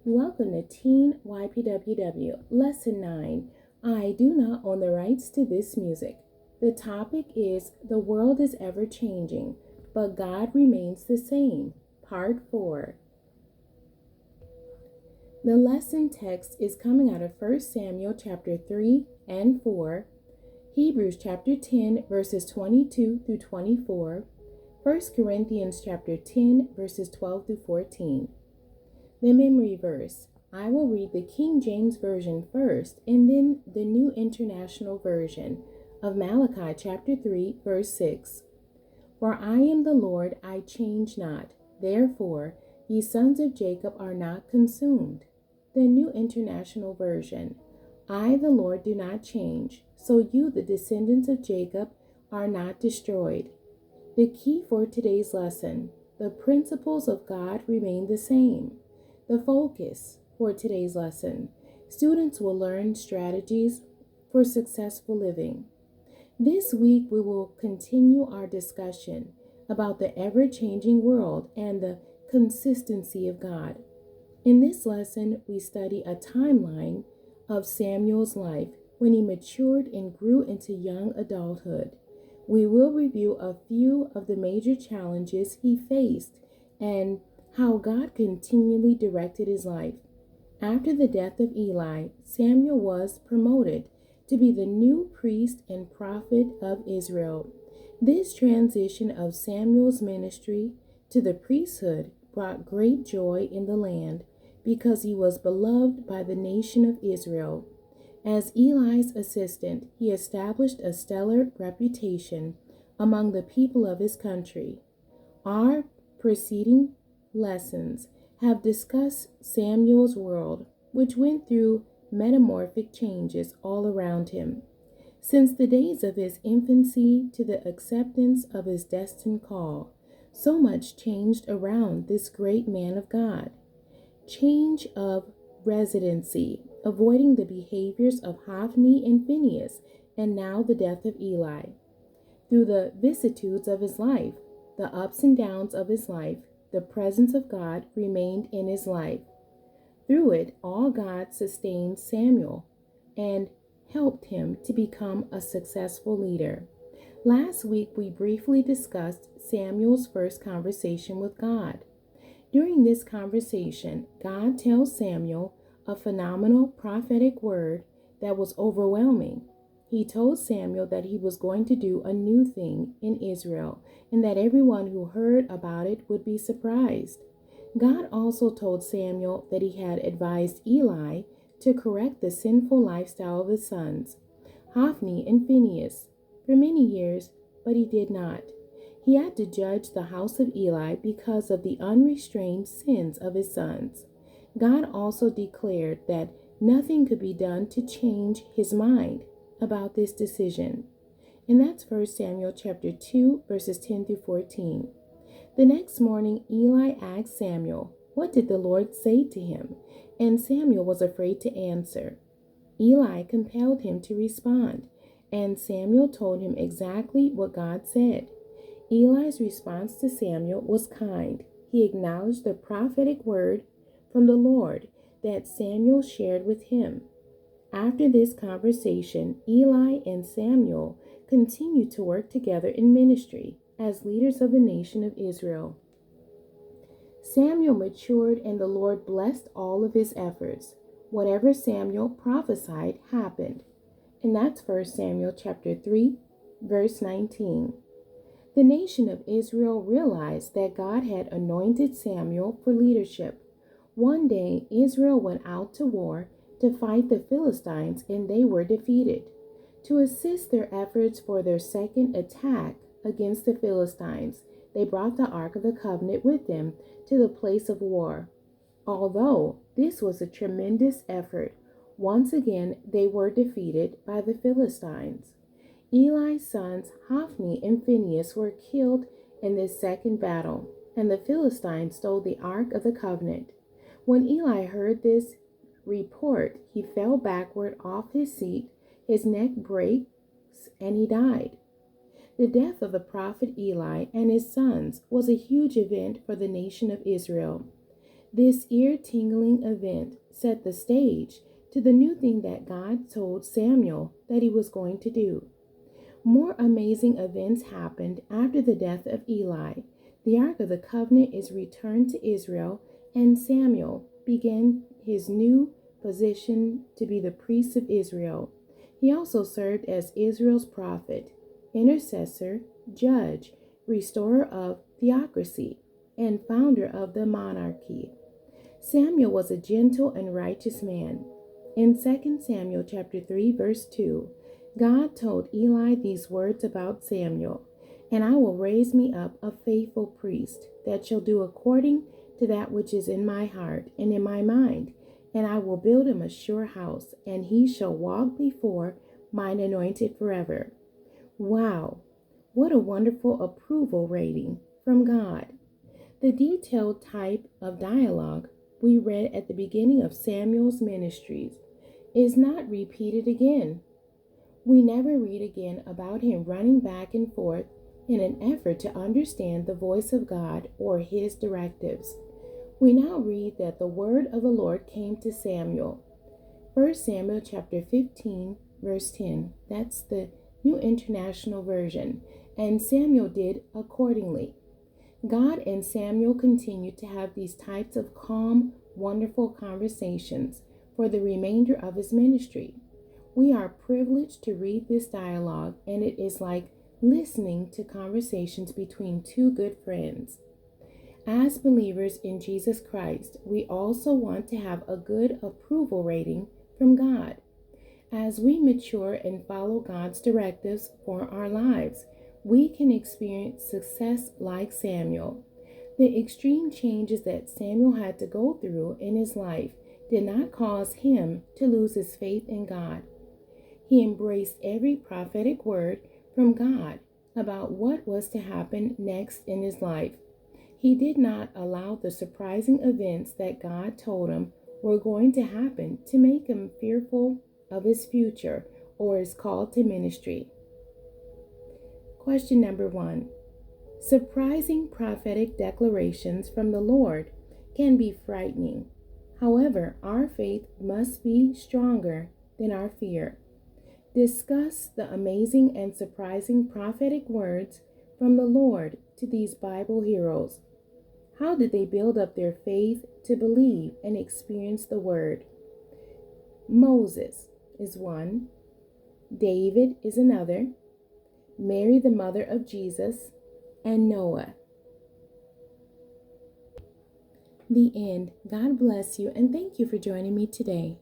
Welcome to Teen ypww, Lesson 9. I do not own the rights to this music. The topic is The World is Ever Changing, but God Remains the Same, Part 4. The lesson text is coming out of 1 Samuel chapter 3 and 4, Hebrews chapter 10 verses 22 through 24, 1 Corinthians chapter 10 verses 12 through 14. The memory verse. I will read the King James Version first and then the New International Version of Malachi chapter 3 verse 6. For I am the Lord, I change not. Therefore, ye sons of Jacob are not consumed. The New International Version. I, the Lord, do not change, so you, the descendants of Jacob, are not destroyed. The key for today's lesson. The principles of God remain the same. The focus for today's lesson. Students will learn strategies for successful living. This week we will continue our discussion about the ever-changing world and the consistency of God. In this lesson, we study a timeline of Samuel's life when he matured and grew into young adulthood. We will review a few of the major challenges he faced and how God continually directed his life. After the death of Eli, Samuel was promoted to be the new priest and prophet of Israel. This transition of Samuel's ministry to the priesthood brought great joy in the land because he was beloved by the nation of Israel. As Eli's assistant, he established a stellar reputation among the people of his country. Our preceding lessons have discussed Samuel's world, which went through metamorphic changes all around him. Since the days of his infancy to the acceptance of his destined call, so much changed around this great man of God. Change of residency, avoiding the behaviors of Hophni and Phinehas, and now the death of Eli. Through the vicissitudes of his life, the ups and downs of his life, the presence of God remained in his life. Through it, all God sustained Samuel and helped him to become a successful leader. Last week, we briefly discussed Samuel's first conversation with God. During this conversation, God tells Samuel a phenomenal prophetic word that was overwhelming. He told Samuel that he was going to do a new thing in Israel and that everyone who heard about it would be surprised. God also told Samuel that he had advised Eli to correct the sinful lifestyle of his sons, Hophni and Phinehas, for many years, but he did not. He had to judge the house of Eli because of the unrestrained sins of his sons. God also declared that nothing could be done to change his mind about this decision. And that's 1 Samuel chapter 2, verses 10 through 14. The next morning, Eli asked Samuel, "What did the Lord say to him?" And Samuel was afraid to answer. Eli compelled him to respond, and Samuel told him exactly what God said. Eli's response to Samuel was kind. He acknowledged the prophetic word from the Lord that Samuel shared with him. After this conversation, Eli and Samuel continued to work together in ministry as leaders of the nation of Israel. Samuel matured and the Lord blessed all of his efforts. Whatever Samuel prophesied happened. And that's 1 Samuel chapter 3, verse 19. The nation of Israel realized that God had anointed Samuel for leadership. One day, Israel went out to war to fight the Philistines, and they were defeated. To assist their efforts for their second attack against the Philistines, they brought the Ark of the Covenant with them to the place of war. Although this was a tremendous effort, once again they were defeated by the Philistines. Eli's sons Hophni and Phinehas were killed in this second battle, and the Philistines stole the Ark of the Covenant. When Eli heard this report, he fell backward off his seat, his neck breaks, and he died. The death of the prophet Eli and his sons was a huge event for the nation of Israel. This ear-tingling event set the stage to the new thing that God told Samuel that he was going to do. More amazing events happened after the death of Eli. The Ark of the Covenant is returned to Israel, and Samuel began his new position to be the priest of Israel. He also served as Israel's prophet, intercessor, judge, restorer of theocracy, and founder of the monarchy. Samuel was a gentle and righteous man. In 2 Samuel chapter 3, verse 2, God told Eli these words about Samuel, "And I will raise me up a faithful priest that shall do according to that which is in my heart and in my mind, and I will build him a sure house, and he shall walk before mine anointed forever." Wow, what a wonderful approval rating from God. The detailed type of dialogue we read at the beginning of Samuel's ministries is not repeated again. We never read again about him running back and forth in an effort to understand the voice of God or his directives. We now read that the word of the Lord came to Samuel. 1 Samuel chapter 15, verse 10. That's the New International Version. And Samuel did accordingly. God and Samuel continued to have these types of calm, wonderful conversations for the remainder of his ministry. We are privileged to read this dialogue, and it is like listening to conversations between two good friends. As believers in Jesus Christ, we also want to have a good approval rating from God. As we mature and follow God's directives for our lives, we can experience success like Samuel. The extreme changes that Samuel had to go through in his life did not cause him to lose his faith in God. He embraced every prophetic word from God about what was to happen next in his life. He did not allow the surprising events that God told him were going to happen to make him fearful of his future or his call to ministry. Question number 1. Surprising prophetic declarations from the Lord can be frightening. However, our faith must be stronger than our fear. Discuss the amazing and surprising prophetic words from the Lord to these Bible heroes. How did they build up their faith to believe and experience the word? Moses is one. David is another. Mary, the mother of Jesus, and Noah. The end. God bless you, and thank you for joining me today.